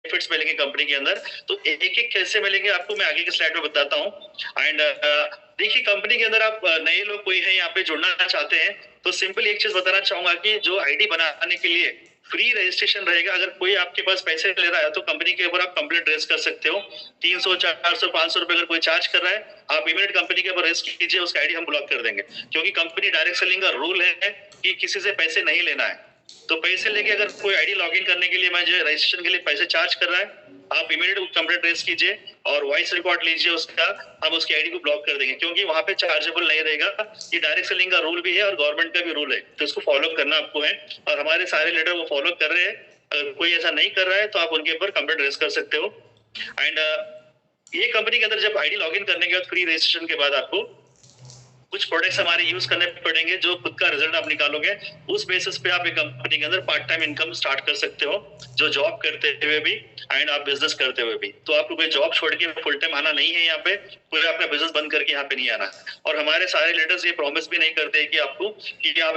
Benefits मिलेंगे company के अंदर, तो एक एक कैसे मिलेंगे आपको मैं आगे के स्लाइड में बताता हूँ। एंड देखिए कंपनी के अंदर आप नए लोग कोई है यहाँ पे जुड़ना चाहते हैं तो सिंपल एक चीज बताना चाहूंगा कि जो आईडी बनाने के लिए फ्री रजिस्ट्रेशन रहेगा। अगर कोई आपके पास पैसे ले रहा है तो कंपनी के ऊपर आप कंप्लेंट रेज कर सकते हो। 300 400 500 रुपए अगर कोई चार्ज कर रहा है आप इमीडिएट कंपनी के ऊपर रेज कीजिए, उसका आईडी हम ब्लॉक कर देंगे। क्योंकि कंपनी डायरेक्ट सेलिंग का रूल है कि किसी से पैसे नहीं लेना है। तो पैसे लेके अगर कोई आईडी लॉगिन करने के लिए मुझे रजिस्ट्रेशन के लिए पैसे चार्ज कर रहा है आप इमीडिएट कंप्लेंट रेज कीजिए और वॉइस रिकॉर्ड लीजिए उसका, हम उसकी आईडी को ब्लॉक कर देंगे क्योंकि वहां पे चार्जेबल नहीं रहेगा। ये डायरेक्ट सेलिंग का रूल भी है और गवर्नमेंट का भी रूल है, तो इसको फॉलो करना आपको है और हमारे सारे लीडर वो फॉलो कर रहे हैं। अगर कोई ऐसा नहीं कर रहा है तो आप उनके ऊपर कंप्लेंट रेज कर सकते हो। एंड ये कंपनी के अंदर जब आईडी लॉगिन करने के बाद फ्री रजिस्ट्रेशन के बाद आपको कुछ प्रोडक्ट्स हमारे यूज करने पड़ेंगे जो खुद का रिजल्ट आप निकालोगे, उस बेसिस पे आप एक कंपनी के अंदर पार्ट टाइम इनकम स्टार्ट कर सकते हो, जो जॉब करते हुए भी एंड आप बिजनेस करते हुए भी। तो आपको कोई जॉब छोड़ के फुल टाइम आना नहीं है यहाँ पे, पूरा अपना बिजनेस बंद करके यहाँ पे नहीं आना। और हमारे सारे लीडर्स ये प्रॉमिस भी नहीं करते कि आपको कि आप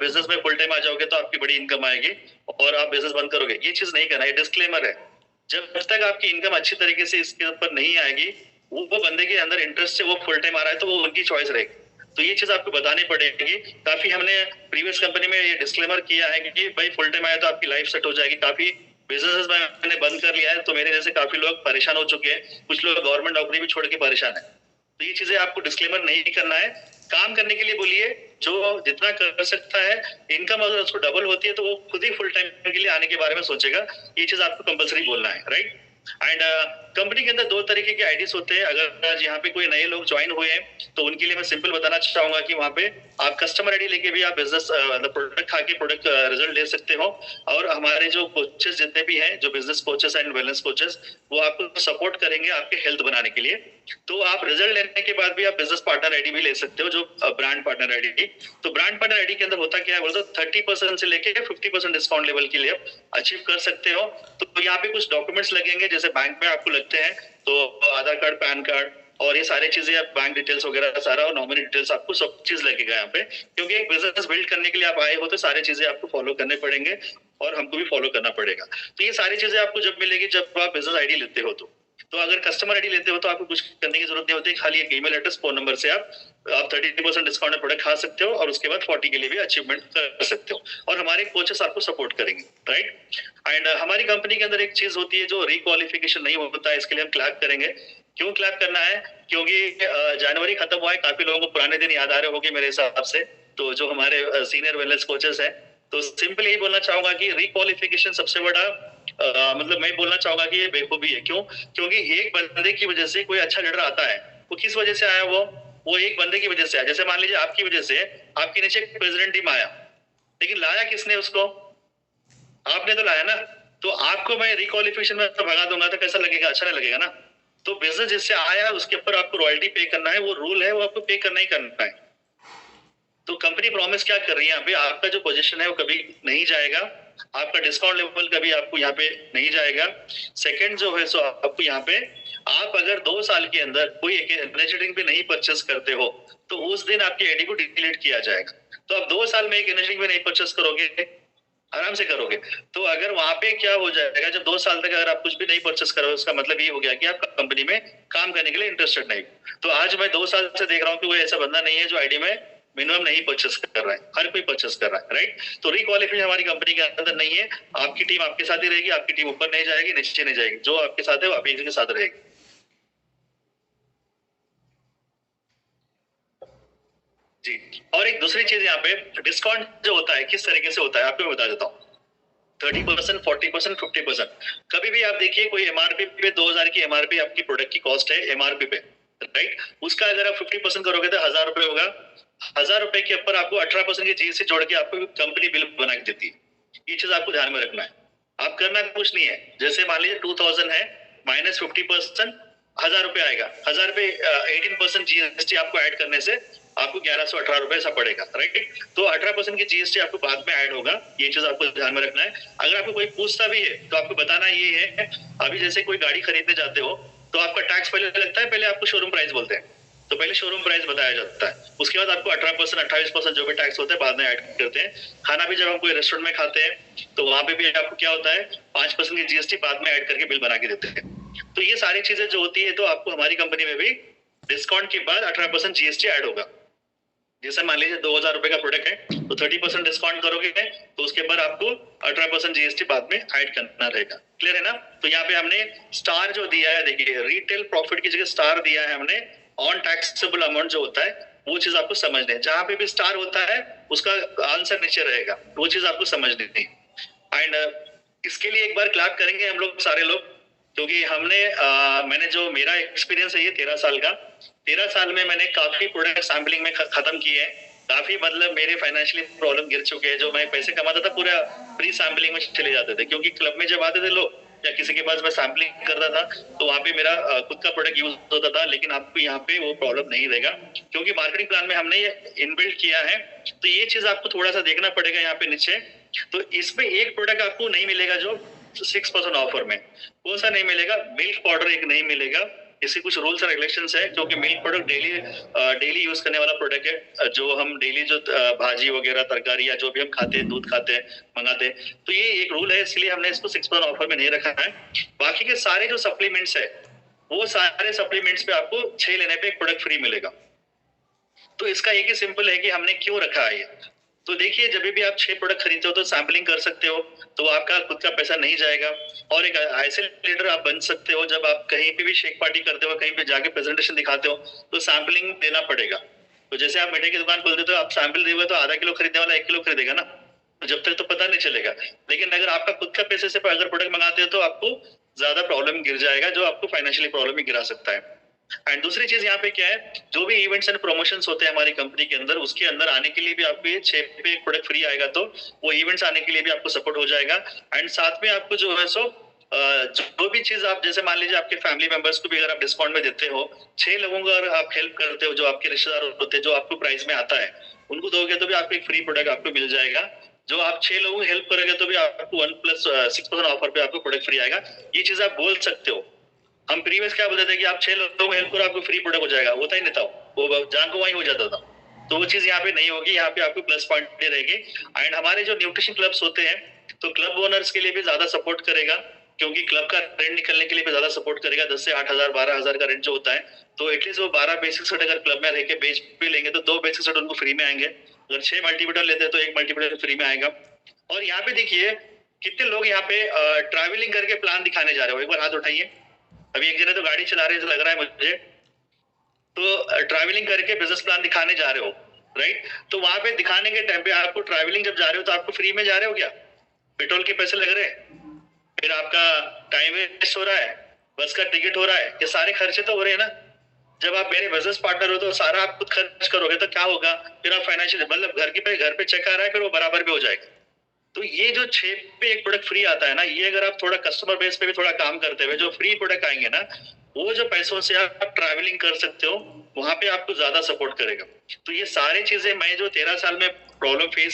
बिजनेस में फुल टाइम आ जाओगे तो आपकी बड़ी इनकम आएगी और आप बिजनेस बंद करोगे, ये चीज नहीं करना, ये डिस्क्लेमर है। जब तक आपकी इनकम अच्छी तरीके से इसके ऊपर नहीं आएगी, वो बंदे के अंदर इंटरेस्ट से वो फुल टाइम आ रहा है तो वो उनकी चॉइस रहेगी। तो ये चीज आपको बतानी पड़ेगी। काफी हमने प्रीवियस कंपनी में ये डिस्क्लेमर किया है कि भाई फुल टाइम आया तो आपकी लाइफ सेट हो जाएगी। काफी बिजनेस मैंने बंद कर लिया है तो मेरे जैसे काफी लोग परेशान हो चुके हैं, कुछ लोग गवर्नमेंट नौकरी भी छोड़ के परेशान है। तो ये चीजें आपको डिस्क्लेमर नहीं करना है। काम करने के लिए बोलिए, जो जितना कर सकता है, इनकम अगर उसको डबल होती है तो वो खुद ही फुल टाइम के लिए आने के बारे में सोचेगा। ये चीज आपको कंपलसरी बोलना है, राइट। एंड कंपनी के अंदर दो तरीके के आईडीज होते हैं। अगर आज यहाँ पे कोई नए लोग ज्वाइन हुए हैं तो उनके लिए मैं सिंपल बताना चाहूंगा कि वहाँ पे आप कस्टमर आईडी लेके भी आप बिजनेस प्रोडक्ट खा के प्रोडक्ट रिजल्ट ले सकते हो। और हमारे जो कोचेस जितने भी हैं, जो business coaches and wellness coaches, वो आपको सपोर्ट करेंगे आपके हेल्थ बनाने के लिए। तो आप रिजल्ट लेने के बाद भी आप बिजनेस पार्टनर आईडी भी ले सकते हो, जो ब्रांड पार्टनर आईडी। तो ब्रांड पार्टनर आईडी के अंदर होता क्या है बोलते 30% से लेके 50% डिस्काउंट लेवल के लिए आप अचीव कर सकते हो। तो यहाँ पे कुछ डॉक्यूमेंट्स लगेंगे जैसे बैंक में आपको लगते हैं, तो आधार कार्ड, पैन कार्ड और ये सारी चीजें, आप बैंक डिटेल्स वगैरह सारा और नॉमिनी डिटेल्स, आपको सब चीज लगेगा यहाँ पे। क्योंकि एक बिजनेस बिल्ड करने के लिए आप आए हो तो सारी चीजें आपको फॉलो करने पड़ेंगे और हमको भी फॉलो करना पड़ेगा। तो ये सारी चीजें आपको जब मिलेगी जब आप बिजनेस आईडी लेते हो। तो अगर कस्टमर आईडी लेते हो तो आपको कुछ करने की जरूरत नहीं होती, खाली एक ईमेल एड्रेस, फोन नंबर से आप 30% डिस्काउंट प्रोडक्ट खा सकते हो और उसके बाद 40 के लिए भी अचीवमेंट कर सकते हो और हमारे कोचेस आपको सपोर्ट करेंगे, राइट। एंड हमारी कंपनी के अंदर एक चीज होती है जो रिक्वालिफिकेशन नहीं होता है, इसके लिए हम क्लैप करेंगे। क्यों क्लैप करना है? क्योंकि जनवरी खत्म हुआ है, काफी लोगों को पुराने दिन याद आ रहे होंगे मेरे हिसाब से। तो जो हमारे सीनियर वेलनेस कोचेस हैं, तो सिंपल यही बोलना चाहूंगा कि रिक्वालिफिकेशन सबसे बड़ा मतलब मैं बोलना चाहूंगा कि ये बेवकूफी है। क्यों? क्योंकि एक बंदे की वजह से कोई अच्छा लीडर आता है, वो किस वजह से आया? वो एक बंदे की वजह से आया। जैसे मान लीजिए आपकी वजह से आपके नीचे एक प्रेसिडेंट टीम आया, लेकिन लाया किसने उसको? आपने तो लाया ना। तो आपको मैं रिक्वालिफिकेशन में भगा दूंगा तो कैसा लगेगा? अच्छा नहीं लगेगा ना। तो बिजनेस जिससे आया उसके ऊपर आपको रॉयल्टी पे करना है, वो रूल है, वो आपको पे करना ही करना है। तो कंपनी प्रॉमिस क्या कर रही है यहाँ पे? आपका जो पोजीशन है वो कभी नहीं जाएगा, आपका डिस्काउंट लेवल कभी आपको यहाँ पे नहीं जाएगा। सेकंड जो है सो आपको यहाँ पे, आप अगर 2 साल के अंदर कोई एनर्जी ड्रिंक भी नहीं परचेस करते हो तो उस दिन आपकी आईडी को डिलीट किया जाएगा। तो आप 2 साल में एक एनर्जी ड्रिंक भी नहीं परचेस करोगे, आराम से करोगे। तो अगर वहां पे क्या हो जाएगा, जब 2 साल तक अगर आप कुछ भी नहीं परचेस करोगे, उसका मतलब ये हो गया कि आप कंपनी में काम करने के लिए इंटरेस्टेड नहीं। तो आज मैं 2 साल से देख रहा हूँ कि कोई ऐसा बंदा नहीं है जो आईडी में मिनिमम नहीं परचेस कर रहा है, हर कोई परचेस कर रहा है, राइट। तो रिक्वालिफिकेशन हमारी कंपनी के अंदर नहीं है। आपकी टीम आपके साथ ही रहेगी, आपकी टीम ऊपर नहीं जाएगी, नीचे नहीं जाएगी। जो आपके साथ है वो आपके साथ रहेगी। जी। और एक दूसरी चीज यहाँ पे, डिस्काउंट जो होता है किस तरीके से होता है आपको मैं बता देता हूँ। 30%, 40%, 50%। कभी भी आप देखिए कोई एमआरपी पे 2000 की एमआरपी आपकी प्रोडक्ट की कॉस्ट है एमआरपी पे, राइट। उसका अगर आप 50% करोगे तो 1000 रुपए होगा। 1000 रुपए के ऊपर आपको 18% की जीएसटी जोड़ के आपको कंपनी बिल बना के देती है। ये चीज आपको ध्यान में रखना है। आप करना कुछ नहीं है, जैसे मान लीजिए 2000 है, माइनस 50% 1000 रुपए आएगा। 1000 रुपए 18% जीएसटी आपको ऐड करने से आपको 1118 रुपए ऐसा पड़ेगा, राइट। तो 18% की जीएसटी आपको बाद में ऐड होगा, ये चीज आपको ध्यान में रखना है। अगर आपको कोई पूछता भी है तो आपको बताना ये है, अभी जैसे कोई गाड़ी खरीदने जाते हो तो आपका टैक्स पहले लगता है, पहले आपको शोरूम प्राइस बोलते हैं। तो पहले शोरूम प्राइस बताया जाता है, उसके बाद आपको 18% 28% जो भी टैक्स होता है बाद में ऐड करते हैं। खाना भी जब हम कोई रेस्टोरेंट में खाते हैं तो वहां पे भी आपको क्या होता है 5% की जीएसटी बाद में ऐड करके बिल बना के देते हैं। तो ये सारी चीजें जो होती है तो आपको हमारी कंपनी में भी डिस्काउंट के बाद 18% जीएसटी ऐड होगा। जैसे मान लीजिए 2000 रुपए का प्रोडक्ट है तो 30% डिस्काउंट करोगे तो उसके बाद आपको 18% जीएसटी बाद में ऐड करना रहेगा। क्लियर है ना? तो यहाँ पे हमने स्टार जो दिया है, देखिए रिटेल प्रॉफिट की जगह स्टार दिया है हमने, ऑन टैक्सेबल अमाउंट जो होता है वो चीज आपको समझनी है। जहां पे भी स्टार होता है उसका आंसर नीचे रहेगा, वो चीज आपको समझनी थी। एंड इसके लिए एक बार क्लैप करेंगे हम लोग सारे लोग, क्योंकि मैंने जो मेरा एक्सपीरियंस है ये 13 साल का, 13 साल में मैंने काफी प्रोडक्ट सैम्पलिंग में खत्म किए हैं। काफी मतलब मेरे फाइनेंशियली प्रॉब्लम गिर चुके हैं। जो मैं पैसे कमाता था पूरा फ्री सैम्पलिंग में चले जाते थे, क्योंकि क्लब में जब आते थे लोग या किसी के पास मैं सैम्पलिंग करता था तो वहां पे मेरा खुद का प्रोडक्ट यूज होता था। लेकिन आपको यहाँ पे वो प्रॉब्लम नहीं रहेगा, क्योंकि मार्केटिंग प्लान में हमने ये इनबिल्ट किया है। तो ये चीज आपको थोड़ा सा देखना पड़ेगा यहाँ पे नीचे। तो इसमें एक प्रोडक्ट आपको नहीं मिलेगा जो 6% ऑफर में, कौन सा नहीं मिलेगा? मिल्क पाउडर एक नहीं मिलेगा। इसके कुछ रूल्स एंड रेगुलेशंस है, क्योंकि मिल्क प्रोडक्ट डेली यूज करने वाला प्रोडक्ट है। जो हम डेली जो भाजी वगैरह तरकारी या जो भी हम खाते हैं, दूध खाते हैं, मंगाते हैं, तो ये एक रूल है, इसलिए हमने इसको 6% ऑफर में नहीं रखा है। बाकी के सारे जो सप्लीमेंट्स है वो सारे सप्लीमेंट्स पे आपको 6 लेने पे एक प्रोडक्ट फ्री मिलेगा। तो इसका एक ही सिंपल है कि हमने क्यों रखा है ये। तो देखिए जब भी आप 6 प्रोडक्ट खरीदते हो तो सैम्पलिंग कर सकते हो, तो आपका खुद का पैसा नहीं जाएगा। और एक ऐसे लीडर आप बन सकते हो, जब आप कहीं पे भी शेक पार्टी करते हो, कहीं पे जाके प्रेजेंटेशन दिखाते हो तो सैम्पलिंग देना पड़ेगा। तो जैसे आप मिठाई की दुकान खोलते हो तो आप सैंपल दोगे तो आधा किलो खरीदने वाला 1 किलो खरीदेगा ना, तो जब तक तो पता नहीं चलेगा। लेकिन अगर आपका खुद का पैसे से अगर प्रोडक्ट मंगाते हो तो आपको ज्यादा प्रॉब्लम गिर जाएगा, जो आपको फाइनेंशियली प्रॉब्लम में गिरा सकता है। एंड दूसरी चीज यहाँ पे क्या है, जो भी इवेंट्स एंड प्रमोशंस होते हैं हमारी कंपनी के अंदर, उसके अंदर आने के लिए भी आपको ये 6 पे एक प्रोडक्ट फ्री आएगा, तो वो इवेंट्स आने के लिए भी आपको सपोर्ट हो जाएगा। एंड साथ में आपको जो है सो जो भी चीज आप, जैसे मान लीजिए आपके फैमिली मेंबर्स को भी अगर आप डिस्काउंट में देते हो, 6 लोगों को अगर आप हेल्प करते हो, जो आपके रिश्तेदार होते हैं, जो आपको प्राइस में आता है, उनको दोगे तो भी आपको एक फ्री प्रोडक्ट आपको मिल जाएगा। जो आप 6 लोगों को हेल्प करोगे तो भी आपको 1+6% ऑफर पे आपको प्रोडक्ट फ्री आएगा। ये चीज आप बोल सकते हो। हम प्रीवियस क्या बोलते थे कि आप 6 लोगों को हेल्प करो आपको फ्री प्रोडक्ट हो जाएगा, होता ही नहीं था, वो जहां को वहीं हो जाता था। तो वो चीज यहाँ पे नहीं होगी, यहाँ पे आपको प्लस पॉइंट रहेगी। एंड हमारे जो न्यूट्रिशन क्लब्स होते हैं तो क्लब ओनर्स के लिए भी ज्यादा सपोर्ट करेगा, क्योंकि क्लब का रेंट निकलने के लिए भी ज्यादा सपोर्ट करेगा। 10 से 8,000 12,000 का रेंट जो होता है, तो एटलीस्ट वो 12 बेसिक सेट अगर क्लब में रह के बेच भी लेंगे तो 2 बेसिक सेट उनको फ्री में आएंगे। अगर 6 मल्टीमीटर लेते हैं तो 1 मल्टीमीटर फ्री में आएगा। और यहाँ पे देखिए कितने लोग यहाँ पे ट्रैवलिंग करके प्लान दिखाने जा रहे हो, एक बार हाथ उठाइए। अभी एक जने तो गाड़ी चला रहे लग रहा है मुझे, तो ट्रैवलिंग करके बिजनेस प्लान दिखाने जा रहे हो, राइट? तो वहां पे दिखाने के टाइम पे आपको ट्रैवलिंग जब जा रहे हो तो आपको फ्री में जा रहे हो क्या? पेट्रोल के पैसे लग रहे हैं, फिर आपका टाइम वेस्ट हो रहा है, बस का टिकट हो रहा है, ये सारे खर्चे तो हो रहे हैं ना। जब आप मेरे बिजनेस पार्टनर हो तो सारा आप खुद खर्च करोगे तो क्या होगा? फिर आप फाइनेंशियल मतलब घर पे चेक आ रहा है, फिर वो बराबर पे हो जाएगा। तो ये जो 6 पे एक प्रोडक्ट फ्री आता है ना, ये अगर आप थोड़ा कस्टमर बेस पे भी थोड़ा काम करते हुए जो फ्री प्रोडक्ट आएंगे ना, वो जो पैसों से आप ट्रैवलिंग कर सकते हो, वहां पे आपको ज्यादा सपोर्ट करेगा। तो ये सारी चीजें मैं जो 13 साल में प्रॉब्लम फेस